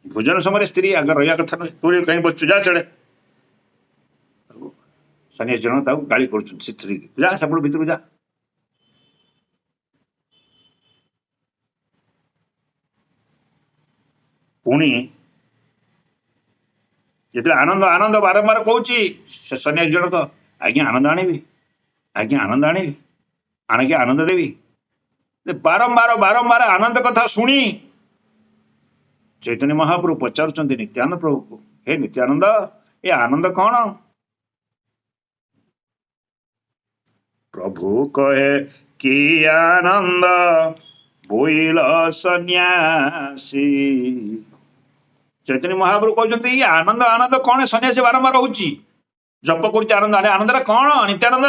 ଭୋଜନ ସମୟରେ ସ୍ତ୍ରୀ ଆଗ ରହିବା କଥା ନୁହେଁ, ତୁ କାହିଁ ବସଛୁ, ଯା ଛାଡ଼େ। ସନ୍ନ୍ୟାସୀ ଜଣ ତାକୁ ଗାଳି କରୁଛନ୍ତି, ସେ ସ୍ତ୍ରୀ, ଯା ସେପଟ ଭିତରକୁ ଯା। ପୁଣି ଯେତେବେଳେ ଆନନ୍ଦ ଆନନ୍ଦ ବାରମ୍ବାର କହୁଛି, ସେ ସନ୍ନ୍ୟାସୀ ଜଣକ, ଆଜ୍ଞା ଆନନ୍ଦ ଆଣିବି, ଆଜ୍ଞା ଆନନ୍ଦ ଆଣିବି, ଆଣିକି ଆନନ୍ଦ ଦେବି। ବାରମ୍ବାର ବାରମ୍ବାର ଆନନ୍ଦ କଥା ଶୁଣି ଚୈତନ୍ୟ ମହାପ୍ରଭୁ ପଚାରୁଛନ୍ତି ନିତ୍ୟାନନ୍ଦ ପ୍ରଭୁକୁ, ହେ ନିତ୍ୟାନନ୍ଦ, ଏ ଆନନ୍ଦ କଣ? ପ୍ରଭୁ କହେ, କି ଆନନ୍ଦ ବୋଇଲ ସନ୍ନ୍ୟାସୀ। ଚୈତନ୍ୟ ମହାପ୍ରଭୁ କହୁଛନ୍ତି, ଏଇ ଆନନ୍ଦ ଆନନ୍ଦ କଣ? ସନ୍ନ୍ୟାସୀ ବାରମ୍ବାର ହଉଛି, ଜପ କରୁଛି ଆନନ୍ଦ, ଆନନ୍ଦଟା କଣ ନିତ୍ୟାନନ୍ଦ?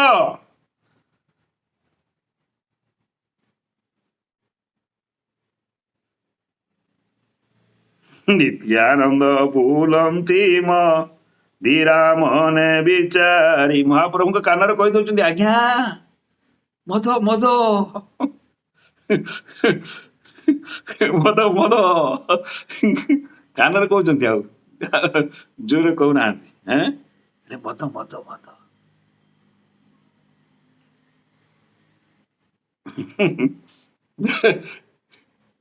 ନିତ୍ୟାନନ୍ଦ ବୁଲନ୍ତି ମଦିରା ମନେ ବିଚାରି। ମହାପ୍ରଭୁଙ୍କ କାନରେ କହି ଦଉଛନ୍ତି, ଆଜ୍ଞା ମଦ ମଦ ମଦ ମଦ, କାନରେ କହୁଛନ୍ତି, ଆଉ ଜୋରେ କହୁନାହାନ୍ତି। ମଦ ମଦ ମଦ।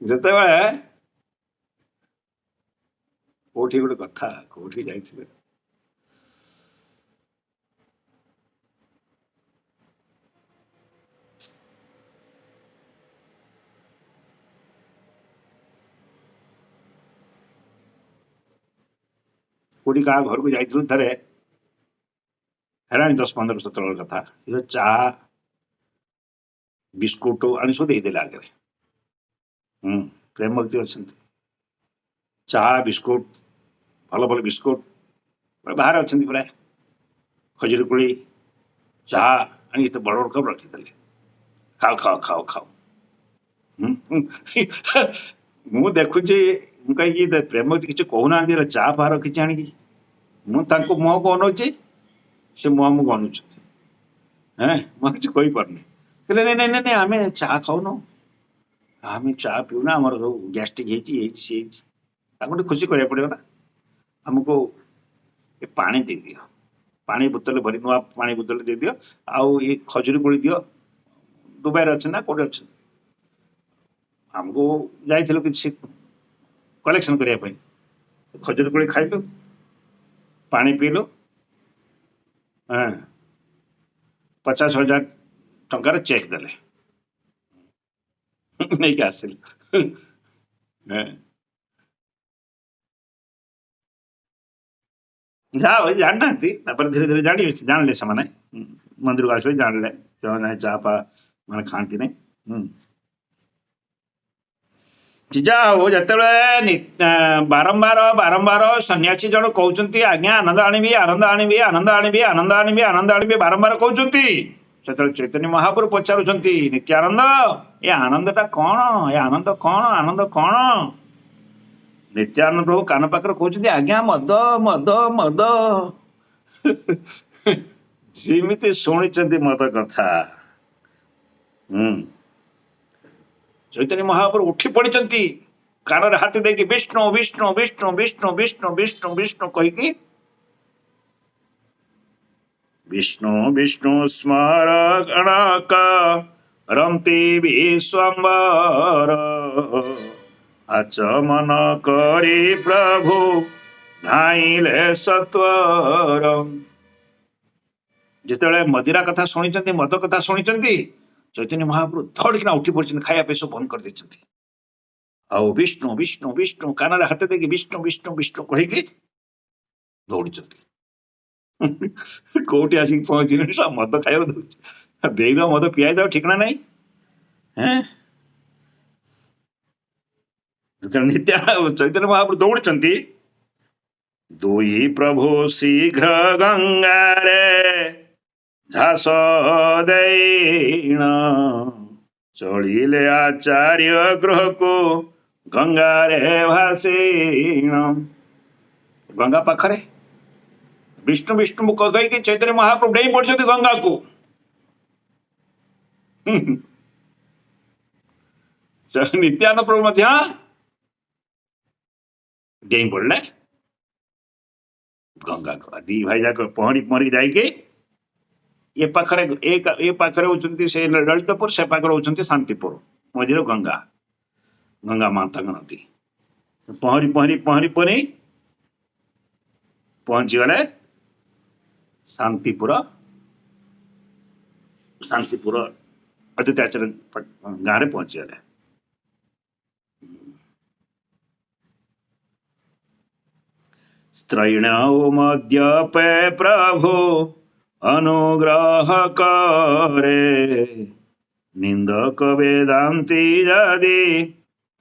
ଯେତେବେଳେ କୋଉଠି ଗୋଟେ କଥା, କୋଉଠି ଯାଇଥିଲେ, କୋଉଠି କାହା ଘରକୁ ଯାଇଥିଲୁ ଥରେ, ହେଲାଣି 10-15 ବର୍ଷ ତଳର କଥା। ଚା ବିସ୍କୁଟ ଆଣି ସବୁ ଦେଇଦେଲେ ଆଗରେ। ପ୍ରେମ ଭକ୍ତି ଅଛନ୍ତି, ଚା ବିସ୍କୁଟ, ଭଲ ଭଲ ବିସ୍କୁଟ ବାହାରେ ଅଛନ୍ତି ପ୍ରାୟ, ଖଜୁରୀ କୋଳି, ଚାହା ଆଣି ଏତେ ବଡ଼ ବଡ଼ କପ୍ ରଖିଦେଲେ, ଖାଅ ଖାଅ ଖାଅ ଖାଅ। ମୁଁ ଦେଖୁଛି, ମୁଁ କାହିଁକି ପ୍ରେମ କିଛି କହୁନାହାନ୍ତି, ହେଲେ ଚା ଫା ରଖିଛି ଆଣିକି। ମୁଁ ତାଙ୍କୁ ମୁହଁକୁ ଅନଉଛି, ସେ ମୁହଁ ମୁହଁକୁ ଅନଉଛନ୍ତି। ମୁଁ କିଛି କହିପାରୁନି। କହିଲେ ନାଇଁ ନାଇଁ ନାଇଁ, ଆମେ ଚା ଖାଉନୁ, ଆମେ ଚା ପିଉନା, ଆମର ସବୁ ଗ୍ୟାଷ୍ଟ୍ରିକ୍ ହେଇଛି, ହେଇଛି ସିଏ ହେଇଛି। ତାଙ୍କୁ ଟିକେ ଖୁସି କରିବାକୁ ପଡ଼ିବ ନା। ଆମକୁ ଏ ପାଣି ଦେଇଦିଅ, ପାଣି ବୋତଲ ଭରି, ନୂଆ ପାଣି ବୋତଲ ଦେଇଦିଅ, ଆଉ ଏ ଖଜୁରୀ କୋଳି ଦିଅ। ଦୁବାଇରେ ଅଛନ୍ତି ନା କୋଉଠି ଅଛନ୍ତି, आमको ଯାଇଥିଲୁ କିଛି କଲେକ୍ସନ କରିବା ପାଇଁ ଖଜୁରୀ କୋଳି ଖାଇଲୁ ପାଣି ପିଇଲୁ ହଁ 50,000 ଟଙ୍କାର ଚେକ୍ ଦେଲେ ନେଇକି ଆସିଲୁ ହଁ। ଯାହା ହଉ ଜାଣିନାହାନ୍ତି ତାପରେ ଧୀରେ ଧୀରେ ଜାଣିଲେ ସେମାନେ ମନ୍ଦିରକୁ ଆସିଲେ ଜାଣିଲେ ସେମାନେ ଚା ପା ମାନେ ଖାଆନ୍ତି ନାହିଁ ଯାହା ହଉ ଯେତେବେଳେ ବାରମ୍ବାର ବାରମ୍ବାର ସନ୍ନ୍ୟାସୀ ଜଣ କହୁଛନ୍ତି ଆଜ୍ଞା ଆନନ୍ଦ ଆଣିବି ଆନନ୍ଦ ଆଣିବି ଆନନ୍ଦ ଆଣିବି ଆନନ୍ଦ ଆଣିବି ଆନନ୍ଦ ଆଣିବି ବାରମ୍ବାର କହୁଛନ୍ତି ସେତେବେଳେ ଚୈତନ୍ୟ ମହାପ୍ରଭୁ ପଚାରୁଛନ୍ତି ନିତ୍ୟାନନ୍ଦ ଏ ଆନନ୍ଦଟା କଣ ଏ ଆନନ୍ଦ କଣ ଆନନ୍ଦ କଣ ନିତ୍ୟାନନ୍ଦ ପ୍ରଭୁ କାନ ପାଖରେ କହୁଛନ୍ତି ଆଜ୍ଞା ମଦ ମଦ ମଦ ଯେମିତି ଶୁଣିଛନ୍ତି ମଦ କଥା ଚୈତନ୍ୟ ମହାପ୍ରଭୁ ଉଠି ପଡିଛନ୍ତି କାନରେ ହାତ ଦେଇକି ବିଷ୍ଣୁ ବିଷ୍ଣୁ ବିଷ୍ଣୁ ବିଷ୍ଣୁ ବିଷ୍ଣୁ ବିଷ୍ଣୁ ବିଷ୍ଣୁ କହିକି ବିଷ୍ଣୁ ବିଷ୍ଣୁ ସ୍ମର ଗଣକ ରନ୍ତି ବିଶ୍ୱମ୍ବର ଆଚମନ କରି ପ୍ରଭୁ ଧାଇଲେ ସତ୍ୱର ଯେତେବେଳେ ମଦିରା କଥା ଶୁଣିଛନ୍ତି ମଦ କଥା ଶୁଣିଛନ୍ତି ଚୈତନ୍ୟ ମହାପ୍ରଭୁ ଧଡକିନା ଉଠି ପଡିଛନ୍ତି ଖାଇବା ପାଇଁ ସବୁ ବନ୍ଦ କରିଦେଇଛନ୍ତି ଆଉ ବିଷ୍ଣୁ ବିଷ୍ଣୁ ବିଷ୍ଣୁ କାନରେ ହାତ ଦେଇକି ବିଷ୍ଣୁ ବିଷ୍ଣୁ ବିଷ୍ଣୁ କହିକି ଦୌଡିଛନ୍ତି କୋଉଠି ଆସିକି ପହଞ୍ଚିଲେଣି ସବୁ ମଦ ଖାଇବାକୁ ଦଉଛି ଦେଇଦବ ମଦ ପିଆଇ ଦବ ଠିକଣା ନାହିଁ ନିତ୍ୟା ଚୈତନ୍ୟ ମହାପ୍ରଭୁ ଦୌଡିଛନ୍ତି ଦୁଇ ପ୍ରଭୁ ଶୀଘ୍ର ଗଙ୍ଗାରେ ଝାସ ଦେଇଣ ଚଳିଲେ ଆଚାର୍ଯ୍ୟ ଗୃହକୁ ଗଙ୍ଗାରେ ଭାସିଣ ଗଙ୍ଗା ପାଖରେ ବିଷ୍ଣୁ ବିଷ୍ଣୁ କହିକି ଚୈତନ୍ୟ ମହାପ୍ରଭୁ ଡେଇଁ ପଡିଛନ୍ତି ଗଙ୍ଗାକୁ ନିତ୍ୟାନନ୍ଦ ପ୍ରଭୁ ମଧ୍ୟ ଡେଇଁ ପଡିଲେ ଗଙ୍ଗାକୁ ଦି ଭାଇ ଯାକ ପହଁରି ପହଁରିକି ଯାଇକି ଏ ପାଖରେ ହଉଛନ୍ତି ସେ ଲଳିତପୁର ସେ ପାଖରେ ହଉଛନ୍ତି ଶାନ୍ତିପୁର ମଝିରେ ଗଙ୍ଗା ଗଙ୍ଗା ମାତାଙ୍କ ନଦୀ ପହଁରି ପହଁରି ପହଁରି ପହଁରି ପହଞ୍ଚିଗଲେ ଶାନ୍ତିପୁର ଅଦ୍ୱୈତାଚାର୍ଯ୍ୟ ଗାଁରେ ପହଞ୍ଚିଗଲେ ତ୍ରୈଣ ମଦ୍ୟପେ ପ୍ରଭୁ ଅନୁଗ୍ରହ କରେ ନିନ୍ଦକ ବେଦାନ୍ତି ଯଦି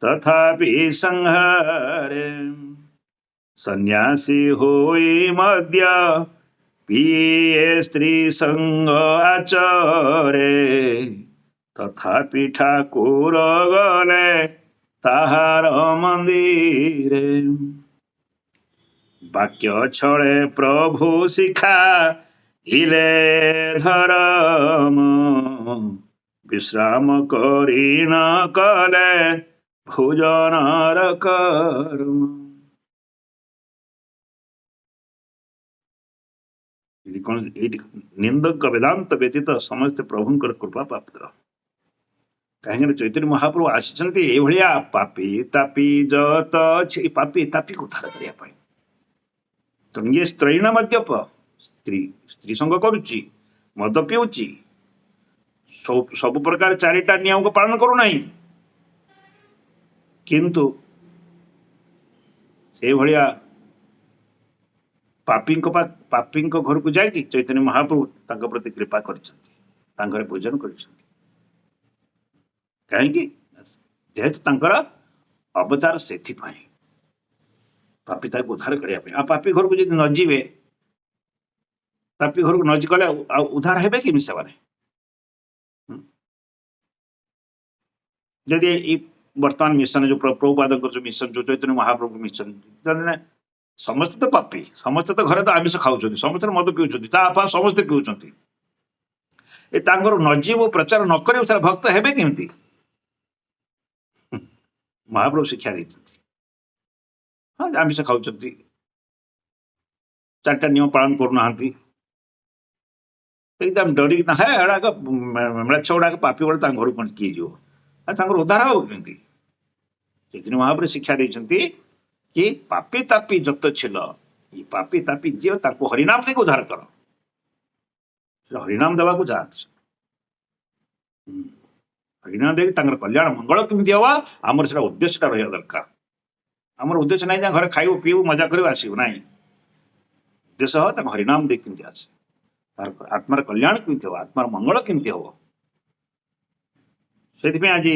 ତଥାପି ସଂହାରେ ସନ୍ନ୍ୟାସୀ ହୋଇ ମଦ୍ୟ ପିଏ ସ୍ତ୍ରୀ ସଙ୍ଗ ଆଚରେ ତଥାପି ଠାକୁର ଗଲେ ତାହାର ମନ୍ଦିରେ ବାକ୍ୟ ଛଳେ ପ୍ରଭୁ ଶିଖା ଇଲେ ଧରମ ବିଶ୍ରାମ କରି ନ କଲେ ଭୋଜନର କର୍ମ ଏଇଠି ନିନ୍ଦକ ବେଦାନ୍ତ ବ୍ୟତୀତ ସମସ୍ତେ ପ୍ରଭୁଙ୍କର କୃପା ପ୍ରାପ୍ତ କାହିଁକି ଚୈତନ୍ୟ ମହାପ୍ରଭୁ ଆସିଛନ୍ତି ଏଇଭଳିଆ ପାପି ତାପି ଯତ ଅଛି ପାପି ତାପିକୁ ଉଦ୍ଧାର କରିବା ପାଇଁ ଇଏ ସ୍ତ୍ରୈଣ ମଦ୍ୟପ ସ୍ତ୍ରୀ ସଙ୍ଗ କରୁଛି ମଦ ପିଉଛି ସବୁ ପ୍ରକାର 4ଟା ନିୟମକୁ ପାଳନ କରୁନାହିଁ କିନ୍ତୁ ସେଇଭଳିଆ ପାପୀଙ୍କ ଘରକୁ ଯାଇକି ଚୈତନ୍ୟ ମହାପ୍ରଭୁ ତାଙ୍କ ପ୍ରତି କୃପା କରିଛନ୍ତି ତାଙ୍କ ଘରେ ଭୋଜନ କରିଛନ୍ତି କାହିଁକି ଯେହେତୁ ତାଙ୍କର ଅବତାର ସେଥିପାଇଁ ପାପୀ ତାକୁ ଉଦ୍ଧାର କରିବା ପାଇଁ ଆଉ ପାପୀ ଘରକୁ ଯଦି ନ ଯିବେ ପାପୀ ଘରକୁ ନ ଗଲେ ଆଉ ଉଦ୍ଧାର ହେବେ କେମିତି ସେମାନେ ଯଦି ଏଇ ବର୍ତ୍ତମାନ ମିଶନ ଯୋଉ ପ୍ରଭୁପାଦଙ୍କର ଯୋଉ ମିଶନ ଯୋଉ ଚୈତନ୍ୟ ମହାପ୍ରଭୁ ମିଶନ ସମସ୍ତେ ତ ପାପୀ ସମସ୍ତେ ତ ଘରେ ତ ଆମିଷ ଖାଉଛନ୍ତି ସମସ୍ତେ ମଦ ପିଉଛନ୍ତି ତା ବାପା ସମସ୍ତେ ପିଉଛନ୍ତି ଏ ତାଙ୍କର ନଜୀବ ପ୍ରଚାର ନ କରିବ ସେଟା ଭକ୍ତ ହେବେ କେମିତି ମହାପ୍ରଭୁ ଶିକ୍ଷା ଦେଇଛନ୍ତି ହଁ ଆମିଷ ଖାଉଛନ୍ତି 4ଟା ନିୟମ ପାଳନ କରୁନାହାନ୍ତି ଏକଦମ ଡରିକି ନା ଗୁଡାକ ପାପୀ ବେଳେ ତାଙ୍କ ଘରକୁ କିଏ ଯିବ ଆଉ ତାଙ୍କର ଉଦ୍ଧାର ହବ କେମିତି चैतन्य महाप्रभु शिक्षा देइछन्ति कि पापी तापी जत छिल ये पापी तापी जीव ताको हरिनाम देके उद्धार कर हरिनाम देवा को जात हरिनाम देके तांकर कल्याण मंगल केमिति हवा हमर सेटा उद्देश्यटा रहया दरकार हमर उद्देश्य नाही जा घर खाइबो पीबो मजा करिबो आसीबो नाही उद्देश्य हो ताको हरिनाम देके केमिति आसे तार आत्मार कल्याण केमिति हवा आत्मार मंगल केमिति हवा सेति आज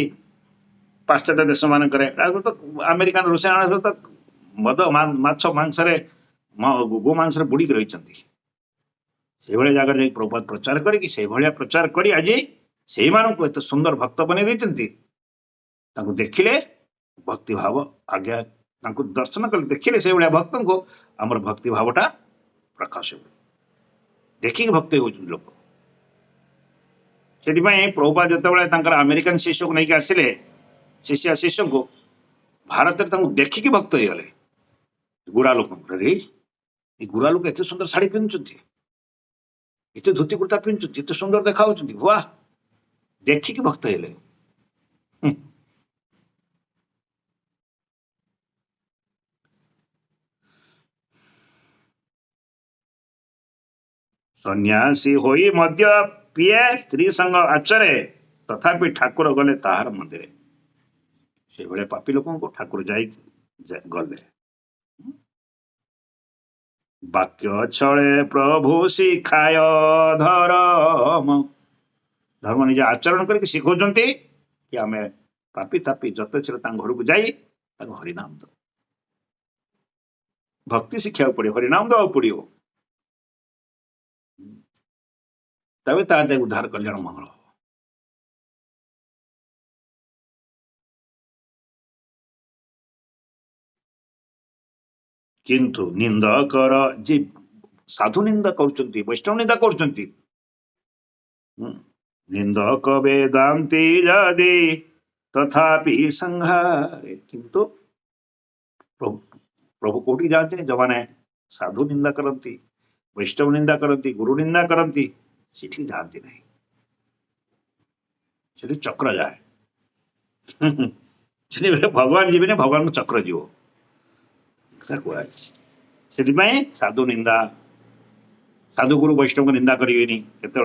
पाश्चात्य देश मान तो अमेरिकान रोषायण तो मद माछ मांसरे गो मांसरे बुड़ी रही जगह प्रभुपाद प्रचार करी प्रचार करी आज से एत सुंदर भक्त बने देखिले भक्ति भाव आज्ञा दर्शन कले देखिले से भक्त को आमर भक्ति भावटा प्रकाश हो देखिक भक्ति हो लोक से प्रभुपाद जो अमेरिकन शिष्य को लेकिन आसिले शिष्य शिष्य को भारत देखिकी भक्त हो गले गुड़ा लोक रे गुड़ा लोक एत सुंदर शाढ़ी पिंधुंट एत धोती कुर्ता पिंधुंट एत सुंदर देखा वाह देखिकी भक्त हेले सन्यासी होई मध्य पिए स्त्री संग आचरे तथापि ठाकुर गले ताहार मंदिर से भाई पापी लोक ठाकुर गले वाक्य छले प्रभु शिखाय धर्म धर्म निज आचरण करके शिखौंट कि आम पापी तापी जत छे घर को जाई हरिनाम दो भक्ति शिक्षा पड़ो हरिनाम देवा पड़ो तबे तार उद्धार कल्याण मंगल किंतु निंदकर जे साधु निंदा कर वैष्णव निंदा कर निंदक वेदांति जदि तथापि संहारे किंतु प्रभु कोटी जानते जो मैंने साधु निंदा करती वैष्णव निंदा करती गुरु निंदा करती सीठी जाती नहीं सीठी चक्र जाए भगवान जीवन भगवान को चक्र जीव से साधु निंदा साधु गुरु वैष्णव को निंदा करें केत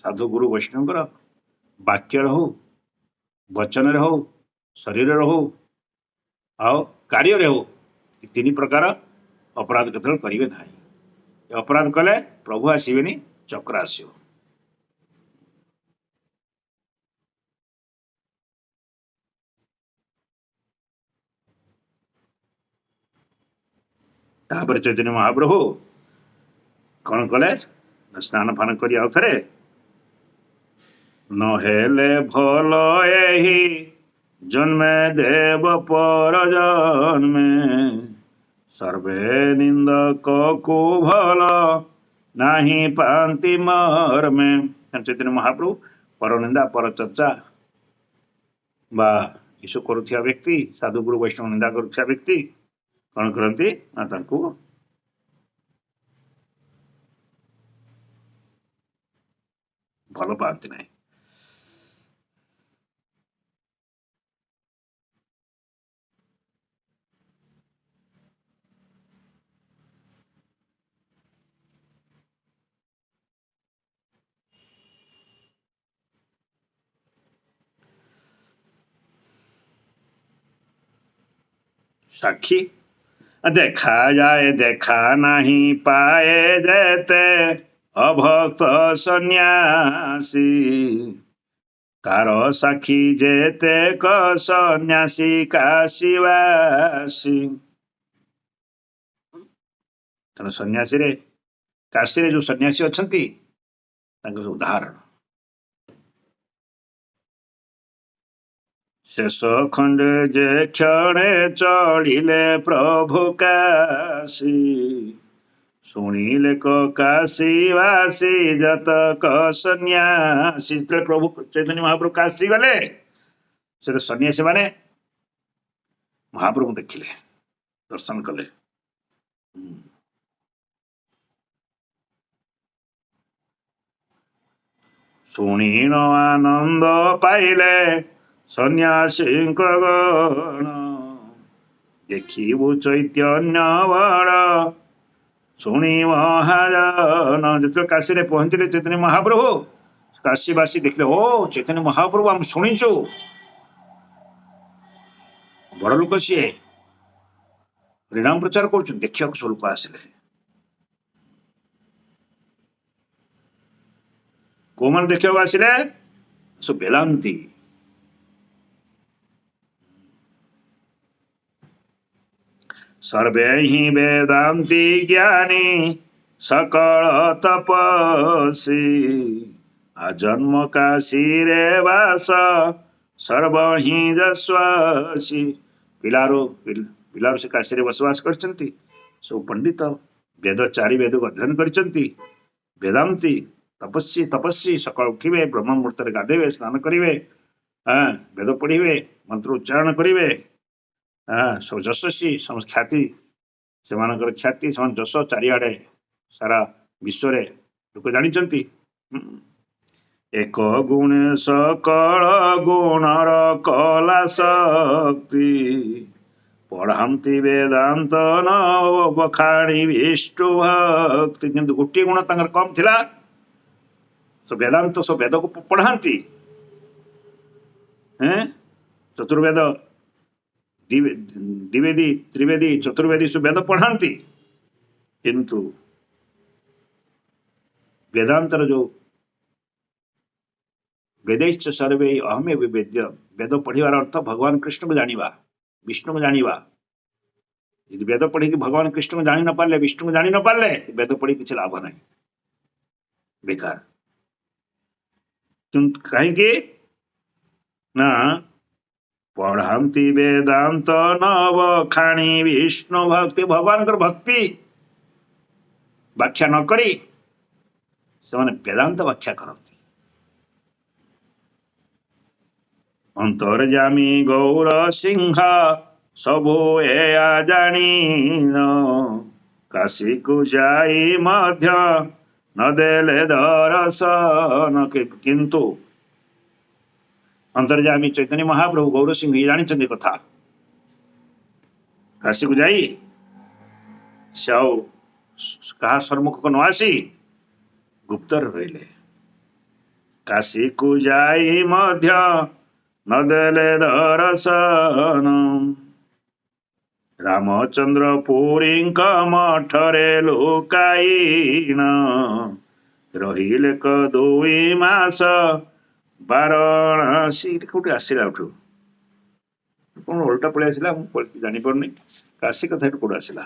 साधु गुरु वैष्णव वाक्य हो वचन हो शरीर हो आ कार्य हो तीन प्रकार अपराध केत करेंगे ना अपराध कले प्रभु आसबेनि चक्र आसो तापर चैतन्य महाप्रभु कौन कले स्नान फान कर आउ थे नहेले भल एही जन्मे देव पर जन्मे सर्वे निंदक को भल नाही पांति मर्मे चैतन्य महाप्रभु पर निंदा पर चर्चा बा ईशु करुथिया व्यक्ति साधु गुरु वैष्णव निंदा करुथिया व्यक्ति कौन करती ना तांको भल पाती नहीं साक्षी देखा जाए देखा नहीं पाए जेते अभक्त सन्यासी तार साक्षी जेते क सन्यासी काशीवासी सन्यासी रे काशी रे जो सन्यासी अच्छी उदाहरण शेष खंडे जे क्षणे चढ़िले प्रभु काशी शुणिले काशीवासी जतक सन्यासी प्रभु चैतन्य महाप्रभु काशी गले से सन्यासी माने महाप्रभु देखिले दर्शन कले शुणिन आनंद पाइले ସନ୍ନ୍ୟାସୀଙ୍କ ଗଣ ଦେଖିବୁ ଚୈତନ୍ୟ ବଳ ଶୁଣି ମହାଜନ। ଯେତେବେଳେ କାଶୀରେ ପହଞ୍ଚିଲେ ଚୈତନ୍ୟ ମହାପ୍ରଭୁ, କାଶୀବାସୀ ଦେଖିଲେ, ଓ ଚୈତନ୍ୟ ମହାପ୍ରଭୁ ଆମେ ଶୁଣିଛୁ, ବଡ ଲୋକ ସିଏ, ହରିନାମ ପ୍ରଚାର କରୁଛନ୍ତି, ଦେଖିବାକୁ ସବୁ ଲୋକ ଆସିଲେ। କୋଉମାନେ ଦେଖିବାକୁ ଆସିଲେ? ସବୁ ବେଦାନ୍ତୀ। ସର୍ବେ ହିଁ ବେଦାନ୍ତୀ ଜ୍ଞାନୀ ସକଳ ତପସ୍ୱୀ ଆଜନ୍ମ କାଶୀରେ ବାସ ସର୍ବ ହିଁ ଯଶସ୍ୱୀ। ପିଲାରୁ ସେ କାଶୀରେ ବସବାସ କରିଛନ୍ତି। ସବୁ ପଣ୍ଡିତ, ବେଦ ଚାରି ବେଦକୁ ଅଧ୍ୟୟନ କରିଛନ୍ତି, ବେଦାନ୍ତୀ, ତପସ୍ୱୀ। ସକାଳୁ ଉଠିବେ, ବ୍ରହ୍ମ ମୁହୂର୍ତ୍ତରେ ଗାଧେଇବେ, ସ୍ନାନ କରିବେ, ବେଦ ପଢିବେ, ମନ୍ତ୍ର ଉଚ୍ଚାରଣ କରିବେ, ସବୁ ଯଶସ୍ୱୀ, ସମସ୍ତ ଖ୍ୟାତି, ସେମାନଙ୍କର ଖ୍ୟାତି, ସେମାନେ ଯଶ ଚାରିଆଡେ ସାରା ବିଶ୍ୱରେ ଲୋକ ଜାଣିଛନ୍ତି। ଏକ ଗୁଣେ ସକଳ ଗୁଣର କଲା ଶକ୍ତି ପଢାନ୍ତି ବେଦାନ୍ତ ନ ବଖାଣି ବିଷ୍ଣୁ ଭକ୍ତି। କିନ୍ତୁ ଗୋଟିଏ ଗୁଣ ତାଙ୍କର କମ ଥିଲା, ବେଦାନ୍ତ, ବେଦକୁ ପଢାନ୍ତି, ଚତୁର୍ବେଦ, ଦ୍ୱିବେଦୀ, ତ୍ରିବେଦୀ, ଚତୁର୍ବେଦୀ ସବୁ ବେଦ ପଢାନ୍ତି, କିନ୍ତୁ ବେଦାନ୍ତର ଯୋଉ ବେदैश्च ସର୍ବେ ଅହମେବ ବେଦ୍ୟ, ବେଦ ପଢିବାର ଅର୍ଥ ଭଗବାନ କୃଷ୍ଣଙ୍କୁ ଜାଣିବା, ବିଷ୍ଣୁଙ୍କୁ ଜାଣିବା। ଯଦି ବେଦ ପଢିକି ଭଗବାନ କୃଷ୍ଣଙ୍କୁ ଜାଣି ନ ପାରିଲେ, ବିଷ୍ଣୁଙ୍କୁ ଜାଣି ନ ପାରିଲେ, ବେଦ ପଢି କିଛି ଲାଭ ନାହିଁ, ବେକାର। କାହିଁକି ନା ପଢାନ୍ତି ବେଦାନ୍ତ ନବ ଖାଣି ବିଷ୍ଣୁ ଭକ୍ତି। ଭଗବାନଙ୍କର ଭକ୍ତି ବ୍ୟାଖ୍ୟା ନ କରି ସେମାନେ ବେଦାନ୍ତ ବ୍ୟାଖ୍ୟା କରନ୍ତି। ଅନ୍ତର୍ଯାମୀ ଗୌର ସିଂହ ସବୁ ଏହା ଜାଣିନ କାଶୀକୁ ଯାଇ ମଧ୍ୟ ନଦେଲେ ଦର୍ଶନ। କିନ୍ତୁ ଅନ୍ତର୍ଯାମୀ ଚୈତନ୍ୟ ମହାପ୍ରଭୁ ଗୌର ସିଂହ ଜାଣିଛନ୍ତି କଥା। କାଶୀକୁ ଯାଇ ସେ ଆଉ କାହା ସମ୍ମୁଖକୁ ନ ଆସି ଗୁପ୍ତରେ ରହିଲେ। କାଶୀକୁ ଯାଇ ମଧ୍ୟ ନଦେଲେ ଦର୍ଶନ ରାମଚନ୍ଦ୍ର ପୁରୀଙ୍କ ମଠରେ ଲୁକାଇନ ରହିଲେ କ 2 ମାସ ବାରାଣସୀ। କୋଉଠି ଆସିଲା ଉଠୁ କଣ ଓଲଟା ପଳେଇ ଆସିଲା, ମୁଁ ଜାଣିପାରୁନି କାଶୀ କଥା ଏଠୁ କୋଉଠୁ ଆସିଲା।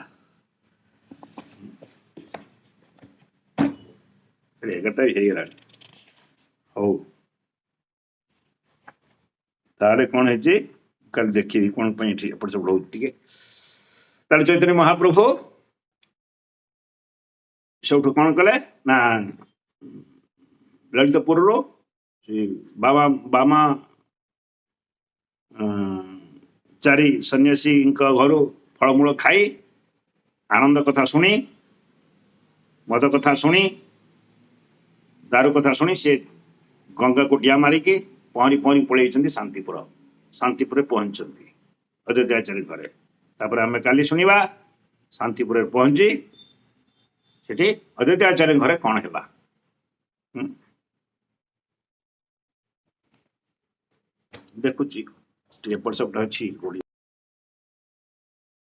11ଟା ହେଇଗଲାଣି। ହଉ, ତାହେଲେ କଣ ହେଇଛି କାଲି ଦେଖିବି କଣ ପାଇଁ ଏଠି ଏପଟ ସେପଟ ହଉଛି ଟିକେ। ତାହେଲେ ଚୈତନ୍ୟ ମହାପ୍ରଭୁ ସେଉଠୁ କଣ କଲେ ନା ଲଳିତପୁରରୁ ବାମା ଚାରି ସନ୍ନ୍ୟାସୀଙ୍କ ଘରୁ ଫଳମୂଳ ଖାଇ, ଆନନ୍ଦ କଥା ଶୁଣି, ମଦ କଥା ଶୁଣି, ଦାରୁ କଥା ଶୁଣି ସେ ଗଙ୍ଗାକୁ ଡିଆ ମାରିକି ପହଁରି ପଳେଇଛନ୍ତି ଶାନ୍ତିପୁରରେ ପହଞ୍ଚିଛନ୍ତି ଅଯୋଧ୍ୟାଚାର୍ଯ୍ୟ ଘରେ। ତାପରେ ଆମେ କାଲି ଶୁଣିବା ଶାନ୍ତିପୁରରେ ପହଞ୍ଚି ସେଠି ଅଯୋଧ୍ୟାଚାର୍ଯ୍ୟ ଘରେ କଣ ହେଲା। ଦେଖୁଛି ଟିକେ ଏପଟ ସେପଟ ଅଛି।